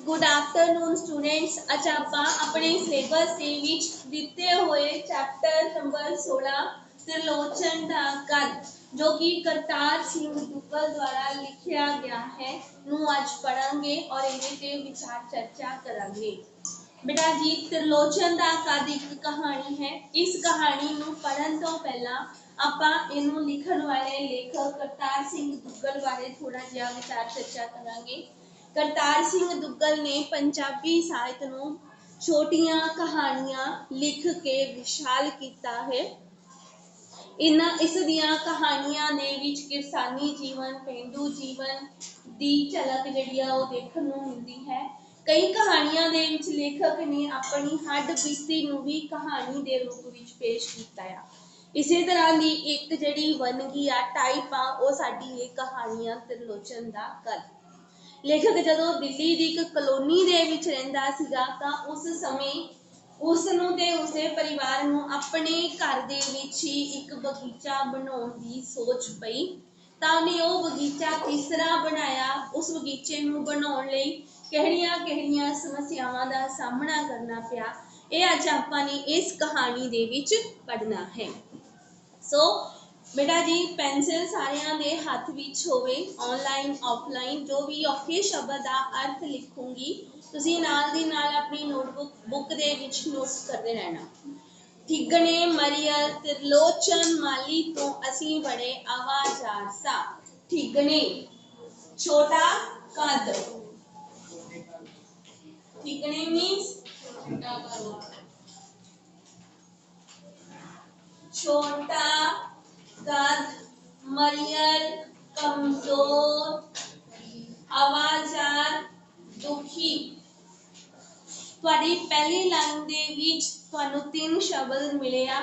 Good afternoon students. अज आप अपने syllabus के विच दिते हुए चैप्टर नंबर 16 त्रिलोचन का कद जो कि करतार सिंह दुग्गल द्वारा लिखा गया है नू अज पढ़ांगे और इहदे विचार चर्चा करांगे। बेटा जी त्रिलोचन का कद एक कहानी है। इस कहानी नू पढ़न तो पहला आपां इनू लिखण वाले लेखक करतार सिंह दुग्गल बारे थोड़ा जिहा विचार चर्चा करांगे। करतार सिंह दुग्गल ने पंजाबी साहित्य नू छोटियां कहानियां लिख के विशाल किया है। इस दियां कहानियां दे विच किसानी जीवन पेंडू जीवन दी झलक जिहड़ी आ ओह देखण नू मिलदी है। कई कहानियां दे विच लेखक ने अपनी हड बीती नू भी कहानी दे रूप विच पेश किया है। इसे तरह की एक जिहड़ी वनगी आ टाइप आ ओह साडी ये कहानियां त्रिलोचन दा कद। लेखक जदों दिल्ली की एक कलोनी दे विच रहिंदा सीगा तां उस समय उसनूं ते उसदे परिवार नूं अपने घर दे विच ही एक बगीचा बनाउण दी सोच पई। तां उहने ओह बगीचा किस तरह बनाया, उस बगीचे नूं बनाउण लई किहड़ियां-किहड़ियां समस्यावां दा सामना करना पिया, इह अज आपां ने इस कहानी दे विच पढ़ना है। बेटा जी पेंसिल सारियां दे हथ विच होवे, ऑनलाइन ऑफलाइन जो भी औखे शब्द का अर्थ लिखूंगी तुसीं नाल दी नाल अपनी नोटबुक बुक दे विच नोट करते रहना। ठिगणे मरियल त्रिलोचन माली तो असीं बड़े आवाजार सा। ठिगणे छोटा कद, ठिगणे मीन्स छोटा कद, मरियल कमजोर, आवाजार दुखी। तुहाडी पहली लाइन दे विच तुहानू 3 शब्द मिले आ,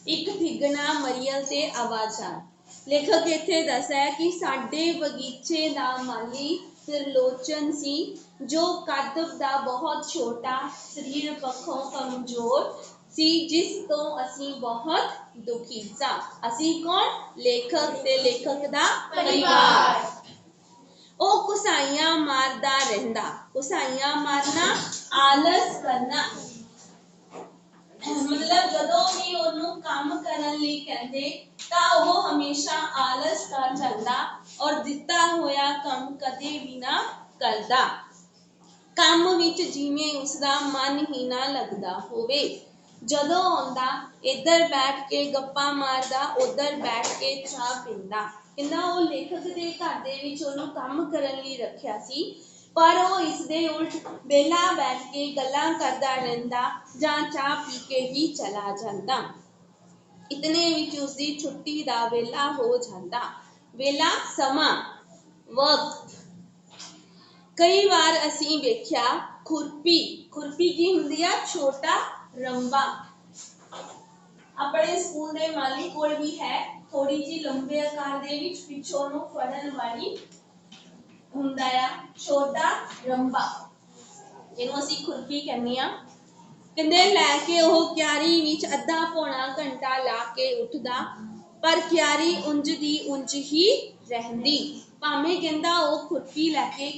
एक ठिगना मरियल ते आवाजार। लेखक इत्थे दसदा है कि साडे बगीचे दा माली त्रिलोचन सी जो कद दा बहुत छोटा, शरीर पक्षों कमजोर सी, जिस तो असी बहुत दुखी सा। असी कौन? लेखक ते लेखक दा परिवार। ओ कुसाइयां मारदा रहिंदा। कुसाइयां मारना आलस करना, मतलब जदों भी ओनू काम करन लई कहंदे तां ओह हमेशा आलस कर जांदा और दिता होया काम कदे भी ना करदा। काम विच जिवें उसदा मन ही ना लगदा होवे। जदों आउंदा इधर बैठ के गप्पा मारदा, उधर बैठ के चाह पींदा। कहंदा ओह लेखक दे घर दे विच ओनू काम करन लई रखिया सी, पर वो इसदे उल्ट बेला बैठ के गल्लां करदा रहिंदा जां चाह पी के ही चला जांदा। इतने विच उसदी छुट्टी दा वेला हो जांदा। वेला समा वक्त। कई बार असीं वेख्या खुरपी, खुरपी की हुंदी आ? छोटा रंबा। अपने स्कूल दे माली कोल भी है, थोड़ी जी लंबे आकार दे विच पिछों नूं फड़न वाली हुंदा आ छोटा रंबा, जिहनूं असीं खुरपी कहने आ। कहंदे लैके ओह क्यारी विच अद्धा पौना घंटा ला के उठदा, पर क्यारी उंज दी उंज ही रहिंदी। भावें कहंदा ओह खुरपी लैके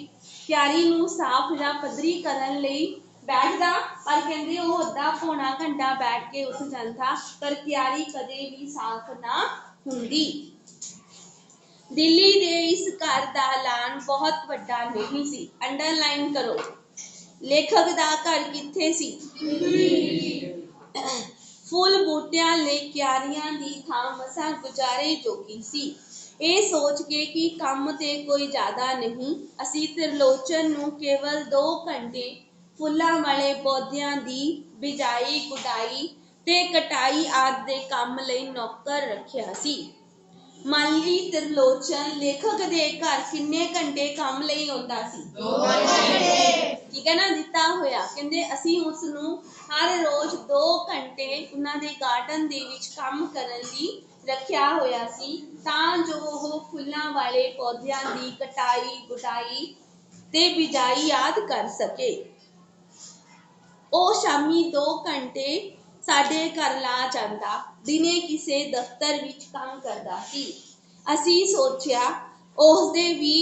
क्यारी नूं साफ जां पद्धरी करन लई बैठदा, पर कहंदे ओह अद्धा पौना घंटा बैठ के उठ जांदा, पर क्यारी कदे भी साफ ना हुंदी। दिल्ली दे इस घर दा ऐलान बहुत वड्डा नहीं सी। अंडरलाइन करो, लेखक दा घर कित्थे सी? फुल बूटियां ले क्यारियां दी थां मसां गुजारे जोगी सी। ये सोच के कि काम ते कोई ज्यादा नहीं, असी त्रिलोचन नूं केवल 2 घंटे फुल्लां वाले पौधियां दी बिजाई गुडाई ते कटाई आदि दे काम लई नौकर रखिया सी। माली त्रिलोचन लेखक दे घर किन्ने घंटे काम लई आउंदा सी? 2 घंटे। ठीक है ना, दिता होया। कहंदे असीं उस नूं हर रोज 2 घंटे उन्हां दे गार्डन दे विच काम करन लई रखिया होया सी, तां जो ओह फुल्लां वाले पौधियां दी कटाई गुडाई ते बिजाई याद कर सके। ओह शामी 2 घंटे साडे घर ला जांदा, दिने किसे दफ्तर विच काम करदा सी। असीं सोचिया उसदे भी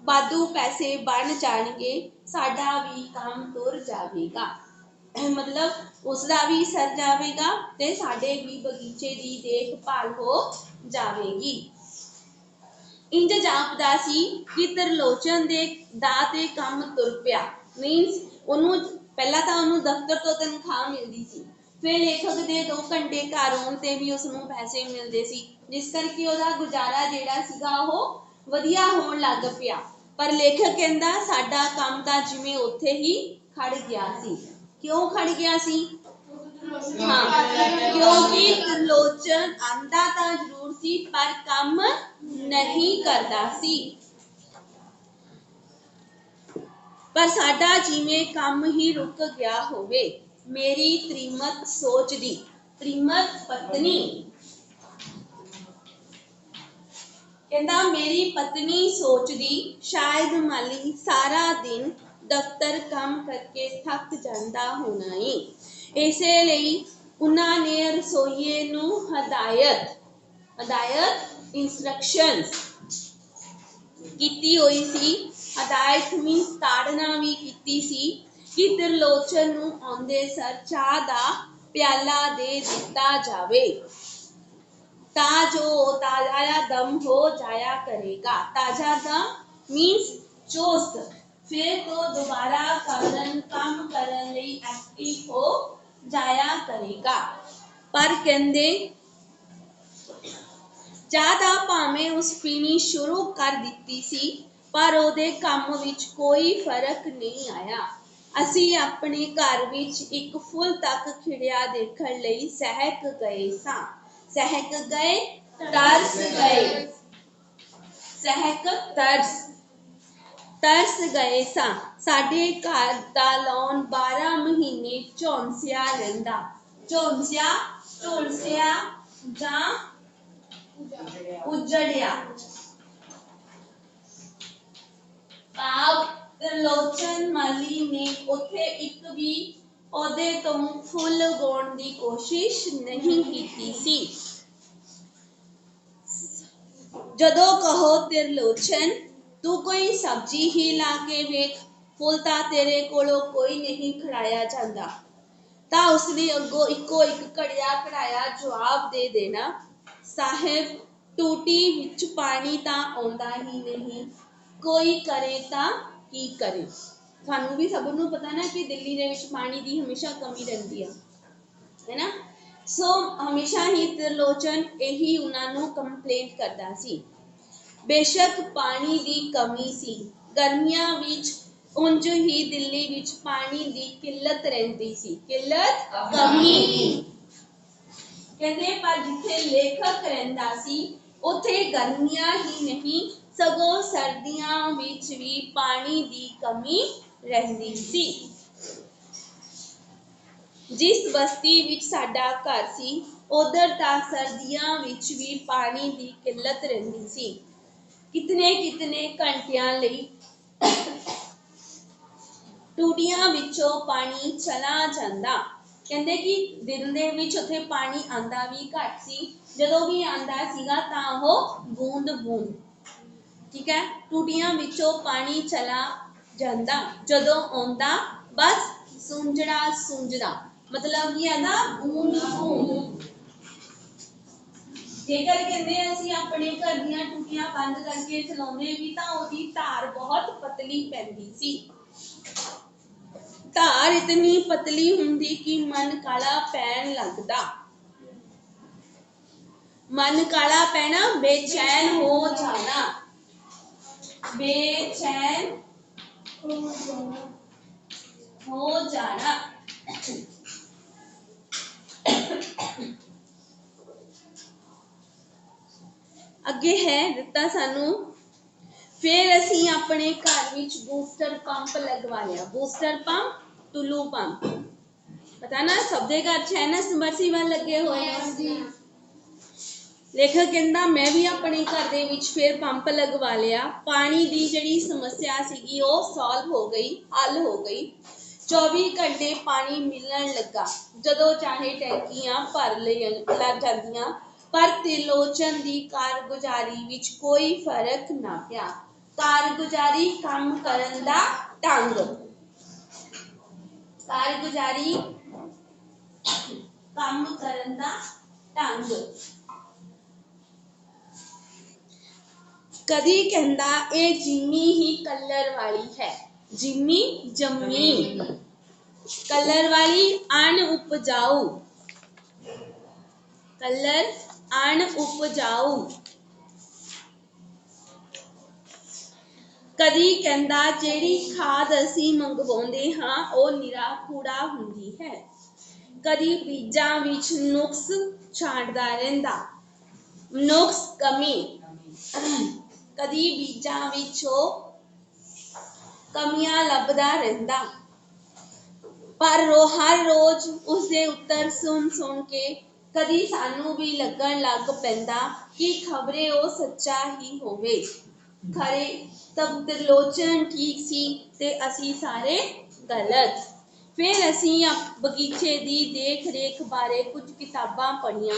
ਵਾਧੂ ਪੈਸੇ ਬਣ ਜਾਣਗੇ, ਸਾਡਾ ਵੀ ਕੰਮ ਤੁਰ ਜਾਵੇਗਾ। मतलब उसका भी सर जाएगा ते साडे भी बगीचे की देखभाल हो जाएगी। इंज जापदा सी कि त्रिलोचन दे दा ते काम तुर पिया। मीनस उन्होंने पहला तो उन्होंने दफ्तर तो तनख्वाह मिलती सी, फिर लेखक दे 2 घंटे घर आउण ते भी उसनूं पैसे मिलते सी, जिस करके उहदा गुजारा जिहड़ा सीगा ओह वधिया होण लग पिया। पर लेखक कहंदा साडा काम तां जिवें उत्थे ही खड़ गया सी। क्यों खड़ गया सी? हाँ, क्योंकि त्रिलोचन आंदा तां जरूर सी पर काम नहीं करदा सी। पर साडा जिवें काम ही रुक गया होवे। मेरी त्रिमत सोच दी, त्रिमत पत्नी कहंदा मेरी पत्नी सोचदी शायद माली सारा दिन दफ्तर काम करके थक जांदा होना है, इसे लई उन्हां ने रसोईए नूं हदायत इंस्ट्रक्शंस कीती होई सी। हदायत मीनस ताड़ना भी कीती सी कि त्रिलोचन नूं आउंदे सर चाह दा प्याला दे दिता जावे जो ताजा दम हो जाया करेगा। ताजा दम मीन्स चुस्त, फिर तो दोबारा काम करन लई एक्टिव हो जाया करेगा। पर कहंदे ज्यादा भावें उस पीनी शुरू कर दिती सी पर ओहदे काम विच कोई फर्क नहीं आया। असी अपने घर विच एक फुल तक खिड़िया देखण लई सहक गए सां। सहक गए, तरस गए, सहक तरस गए सां। साडे घर दा लॉन 12 महीने झोंसिया रहिंदा। झोंसिया, झुलसिया जां उजड़िया। भाव त्रिलोचन माली ने उत्थे एक भी पौधे तो फुल उगाउण दी कोशिश नहीं कीती सी। जदों कहो त्रिलोचन तू कोई सब्जी ही ला के वेख, फुल तां तेरे कोलों कोई नहीं खड़ाया जांदा, तां उसने अगों इको एक घड़िया घड़ाया जवाब दे देना साहिब टूटी विच पानी तां आउंदा ही नहीं, कोई करे तां की करे। सानू भी सब नूं पता ना कि दिल्ली दे विच पानी दी हमेशा कमी रहिंदी है ना। सो हमेशा ही त्रिलोचन यही उन्हां नूं कंप्लेंट करदा सी। बेशक पानी दी कमी सी, गर्मियां विच उंज ही दिल्ली विच पानी दी किल्लत रहिंदी सी। किल्लत कमी कहंदे पर जिथे लेखक रहिंदा सी उत्थे गर्मियां ही नहीं सगों सर्दियां विच भी पानी दी कमी रहिंदी सी। जिस बस्ती विच साडा घर सी उधर तां सर्दियां विच भी पानी दी किल्लत रहिंदी सी। कितने कितने घंटियां लई टूटियां विचों पानी चला जांदा। कहंदे कि दिन दे विच उत्थे पानी आंदा भी घट सी, जदों भी आंदा सीगा तां ओह बूंद बूंद, ठीक है। टूटियां विचों पानी चला जांदा, जदों आउंदा बस सूंजड़ा सूंजड़ा, मतलब कि आंदा बूंद बूंद। जेकर कहंदे असीं अपने घर दीयां टूटियां बंद करके चलाउंदे भी तां ओहदी धार बहुत पतली पैंदी सी। धार इतनी पतली हुंदी कि मन काला पैण लगदा। मन काला पैना बेचैन हो जाना, बेचैन हो जाना। अगे है दिता सानू फिर असीं अपने घर विच बूस्टर पंप लगवा लिया। बूस्टर पंप, टुल्लू पंप, पता ना सब दे घर च है ना सबमर्सीबल लगे हुए हैं। लेखक कहंदा मैं भी अपने घर दे विच फिर पंप लगवा लिया। पानी दी जिहड़ी समस्या सीगी ओह सॉल्व हो गई, हल हो गई। 24 घंटे पानी मिलण लगा, जदों चाहे टैंकियां भर लग जांदियां। पर त्रिलोचन दी कारगुजारी विच कोई फर्क ना पिया। कारगुजारी काम करन दा ढंग। कारगुजारी काम करन दा ढंग। कदी कहंदा ए जिमी ही कलर वाली है। जिमी जमी, कलर वाली अन उपजाऊ, कलर अन उपजाऊ। कदी कहंदा जिहड़ी खाद असीं मंगवाउंदे हां ओह निरा कूड़ा हुंदी है। कदी बीजां विच नुक्स छांटदा रहिंदा, नुक्स कमी। कदी बीजां विच कमियां लभदा रहिंदा। पर हर रोज उसदे उत्तर सुन सुन के कदी सानू भी लगन लग पैंदा कि खबरे ओह सच्चा ही होवे। खरे तब त्रिलोचन ठीक सी ते असीं सारे गलत। फिर असीं बगीचे दी देख रेख बारे कुछ किताबां पढ़ियां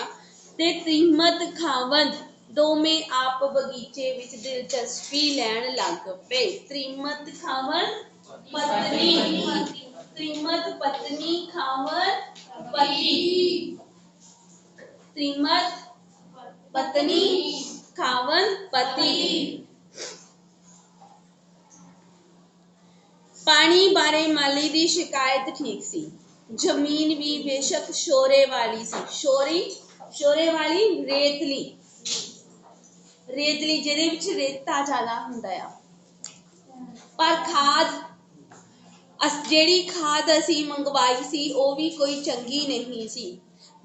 ते तृमत खावंद दोवें आप बगीचे विच दिलचस्पी लैण लग पे। तृमत खावंद पत्नी, तृमत पत्नी खावंद पति, तृमत पत्नी खावंद पति। पानी बारे माली दी शिकायत ठीक सी। जमीन भी बेशक शोरे वाली सी। शोरे वाली रेतली, रेतली जिहदे विच रेता ज़्यादा हुंदा आ। पर खाद जिहड़ी खाद असीं मंगवाई सी ओह भी कोई चंगी नहीं सी।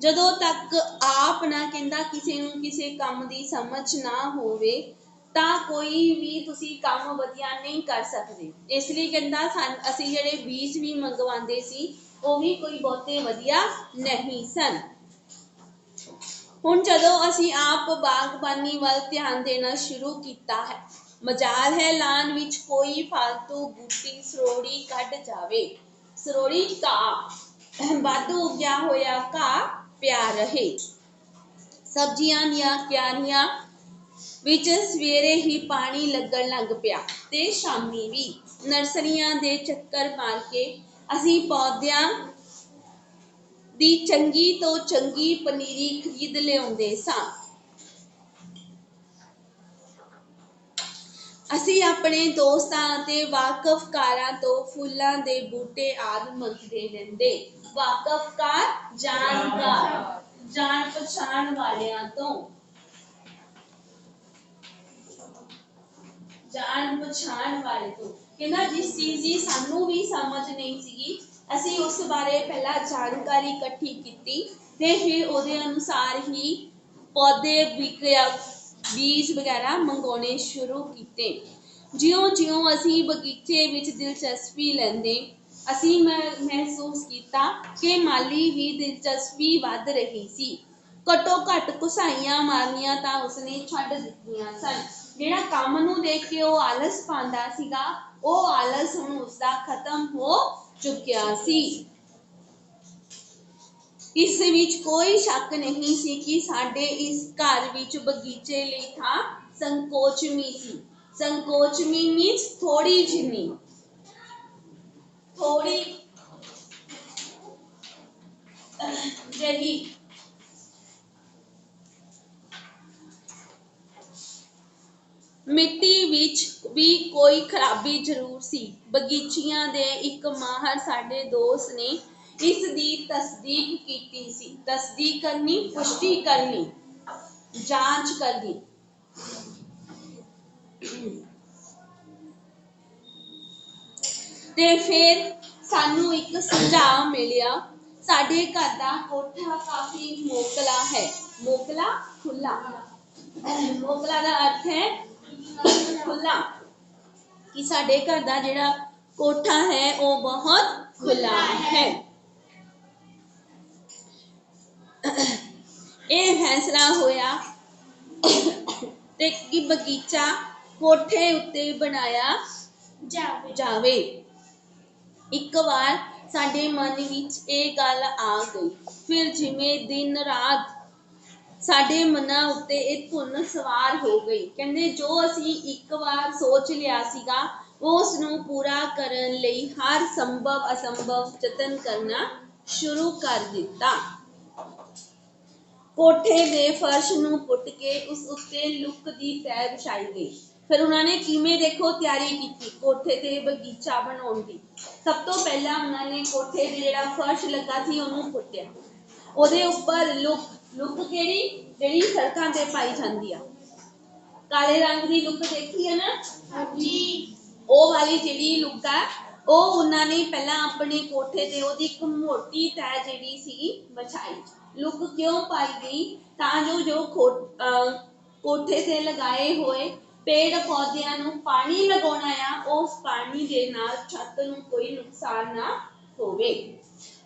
जदों तक आप ना कहंदा किसे नूं किसे काम दी समझ ना होवे तां कोई भी तुसीं काम वधिया नहीं कर सकदे। इसलिए कहंदा असीं जिहड़े बीज भी मंगवांदे सी ओह भी कोई बहुते वधिया नहीं सन। हुण जदों असीं आप बागबानी वल ध्यान देना शुरू कीता है, मजाल है लान विच कोई फालतू बूटी सरोड़ी कढ जावे। सरोड़ी घाह वाधू उग्या होया घाह पिया रहे। सब्जियां दियां क्यारियां विच सवेरे ही पानी लगन लग पिया ते शामी भी। नर्सरियां दे चक्कर मार के असीं पौधियां दी चंगी तो चंगी पनीरी खरीद लिआउंदे सां। असीं अपने दोस्तां ते वाकफकारां तो फुल्लां दे बूटे आदि मंगदे रहिंदे। वाकफकार जानकार, जान पछाण वालियां तो, जान पछाण वाले तो। कहंदा जिस चीज़ दी सानू भी समझ नहीं सीगी असीं उस बारे पहला जानकारी इकट्ठी कीती ते फिर उहदे अनुसार ही पौधे बीज वगैरह मंगवाने शुरू कीते। जिउं-जिउं असीं बगीचे विच दिलचस्पी लैंदे असीं महसूस कीता कि माली भी दिलचस्पी वध रही सी। घट्टो घट घुसाइयां मारनियां तां उसने छड्ड दित्तियां सन। जिहड़ा काम नूं देख के ओह आलस पांदा सीगा ओह आलस हुण उसदा खत्म हो चुकिया सी। इस विच कोई शक नहीं सी कि साडे इस घर विच बगीचे लई थां संकोचवी सी। संकोचवी मीन्स थोड़ी जिन्नी, थोड़ी जही। मिट्टी विच भी कोई खराबी जरूर सी। बगीचियां दे इक माहर साडे दोस्त ने इस दी तस्दीक कीती सी। तस्दीक करनी, पुष्टि करनी, जांच करनी। ते फिर सानू एक सुझाव मिलिया। साडे घर दा कोठा काफी मोकला है। मोकला खुला, मोकला दा अर्थ है खुला कि साडे घर दा जिहड़ा कोठा है वह बहुत खुला है। यह फैसला होया ते कि बगीचा कोठे उत्ते बनाया जावे। एक बार साडे मन विच यह गल आ गई। फिर जिवें दिन रात ਸਾਡੇ ਮਨਾਂ ਉੱਤੇ ਇਹ ਧੁਨ ਸਵਾਰ ਹੋ ਗਈ। ਕਹਿੰਦੇ ਜੋ ਅਸੀਂ ਇੱਕ ਵਾਰ ਸੋਚ ਲਿਆ ਸੀਗਾ ਉਸ ਨੂੰ ਪੂਰਾ ਕਰਨ ਲਈ ਹਰ ਸੰਭਵ ਅਸੰਭਵ ਯਤਨ ਕਰਨਾ ਸ਼ੁਰੂ ਕਰ ਦਿੱਤਾ। ਕੋਠੇ ਦੇ ਫਰਸ਼ ਨੂੰ ਪੁੱਟ ਕੇ ਉਸ ਉੱਤੇ ਲੁੱਕ ਦੀ ਤਹਿ ਵਿਛਾਈ ਗਈ। ਫਿਰ ਉਹਨਾਂ ਨੇ ਕਿਵੇਂ ਦੇਖੋ ਤਿਆਰੀ ਕੀਤੀ ਕੋਠੇ ਤੇ ਬਗੀਚਾ ਬਣਾਉਣ ਦੀ। ਸਭ ਤੋਂ ਪਹਿਲਾਂ ਉਹਨਾਂ ਨੇ ਕੋਠੇ ਦੇ ਜਿਹੜਾ ਫਰਸ਼ ਲੱਗਾ ਸੀ ਉਹਨੂੰ ਪੁੱਟਿਆ। ਉਹਦੇ ਉੱਪਰ ਲੁੱਕ ਕਿਹੜੀ ਜਿਹੜੀ ਸੜਕਾਂ ਤੇ ਪਾਈ ਜਾਂਦੀ ਆ, ਕਾਲੇ ਰੰਗ ਦੀ ਲੁੱਕ ਦੇਖੀ ਹੈ ਨਾ? ਹਾਂਜੀ। ਉਹ ਵਾਲੀ ਜਿਹੜੀ ਲੁੱਕ ਆ ਉਹ ਉਹਨਾਂ ਨੇ ਪਹਿਲਾਂ ਆਪਣੇ ਕੋਠੇ ਤੇ ਉਹਦੀ ਇੱਕ ਮੋਟੀ ਤਹਿ ਜਿਹੜੀ ਸੀ ਵਿਛਾਈ। ਲੁੱਕ ਕਿਉਂ ਪਾਈ ਗਈ? ਤਾਂ ਜੋ ਕੋਠੇ ਤੇ ਲਗਾਏ ਹੋਏ ਪੇੜ ਪੌਦਿਆਂ ਨੂੰ ਪਾਣੀ ਲਗਾਉਣਾ ਆ, ਉਸ ਪਾਣੀ ਦੇ ਨਾਲ ਛੱਤ ਨੂੰ ਕੋਈ ਨੁਕਸਾਨ ਨਾ ਹੋਵੇ।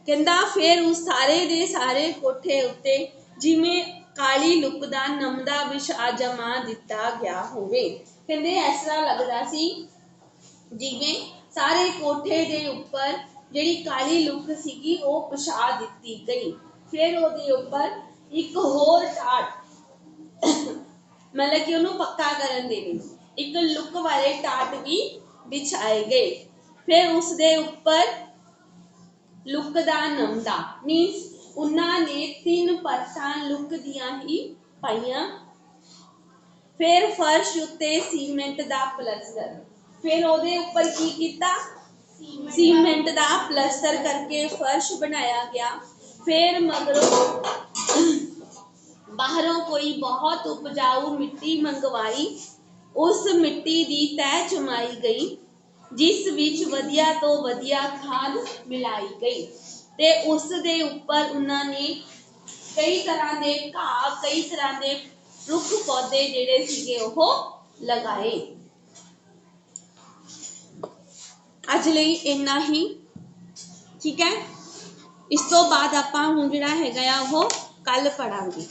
ਕਹਿੰਦਾ ਫਿਰ ਉਸ ਸਾਰੇ ਦੇ ਸਾਰੇ ਕੋਠੇ ਉੱਤੇ ਜਿਵੇਂ ਕਾਲੀ ਲੁੱਕ ਦਾ ਨਮਦਾ ਵਿਛਾ ਜਮਾ ਦਿੱਤਾ ਗਿਆ ਹੋਵੇ। ਕਹਿੰਦੇ ਇਸ ਤਰ੍ਹਾਂ ਲੱਗਦਾ ਸੀ ਜਿਵੇਂ ਸਾਰੇ ਕੋਠੇ ਦੇ ਉੱਪਰ ਜਿਹੜੀ ਕਾਲੀ ਲੁੱਕ ਸੀਗੀ ਉਹ ਵਿਛਾ ਦਿੱਤੀ ਗਈ। ਫਿਰ ਉਹਦੇ ਉੱਪਰ ਇੱਕ ਹੋਰ ਟਾਟ ਮਤਲਬ ਕਿ ਉਹਨੂੰ ਪੱਕਾ ਕਰਨ ਦੇ ਲਈ ਇੱਕ ਲੁੱਕ ਵਾਲੇ ਟਾਟ ਵੀ ਵਿਛਾਏ ਗਏ। ਫਿਰ ਉਸਦੇ ਉੱਪਰ ਲੁੱਕ ਦਾ ਨਮਦਾ ਮੀਨਸ ਉਹਨਾਂ ਨੇ 3 ਪਰਤਾਂ ਲੁੱਕ ਦੀਆਂ ਹੀ ਪਾਈਆਂ। ਫਿਰ ਫਰਸ਼ ਉੱਤੇ ਸੀਮੈਂਟ ਦਾ ਪਲਸਤਰ। ਫਿਰ ਉਹਦੇ ਉੱਪਰ ਕੀ ਕੀਤਾ? ਸੀਮੈਂਟ ਦਾ ਪਲਸਤਰ ਕਰਕੇ ਫਰਸ਼ ਬਣਾਇਆ ਗਿਆ। ਫਿਰ ਮਗਰੋਂ ਬਾਹਰੋਂ ਕੋਈ ਬਹੁਤ ਉਪਜਾਊ ਮਿੱਟੀ ਮੰਗਵਾਈ। ਉਸ ਮਿੱਟੀ ਦੀ ਤਹਿ ਜਮਾਈ ਗਈ ਜਿਸ ਵਿੱਚ ਵਧੀਆ ਤੋਂ ਵਧੀਆ ਖਾਦ ਮਿਲਾਈ ਗਈ ਤੇ ਉਸ ਦੇ ਉੱਪਰ ਉਹਨਾਂ ਨੇ ਕਈ ਤਰ੍ਹਾਂ ਦੇ ਘਾਹ ਕਈ ਤਰ੍ਹਾਂ ਦੇ ਰੁੱਖ ਪੌਦੇ ਜਿਹੜੇ ਸੀਗੇ ਉਹ ਲਗਾਏ। ਅੱਜ ਲਈ ਇੰਨਾ ਹੀ, ਠੀਕ ਹੈ। ਇਸ ਤੋਂ ਬਾਅਦ ਆਪਾਂ ਹੁਣ ਜਿਹੜਾ ਹੈਗਾ ਆ ਉਹ ਕੱਲ ਪੜਾਂਗੇ।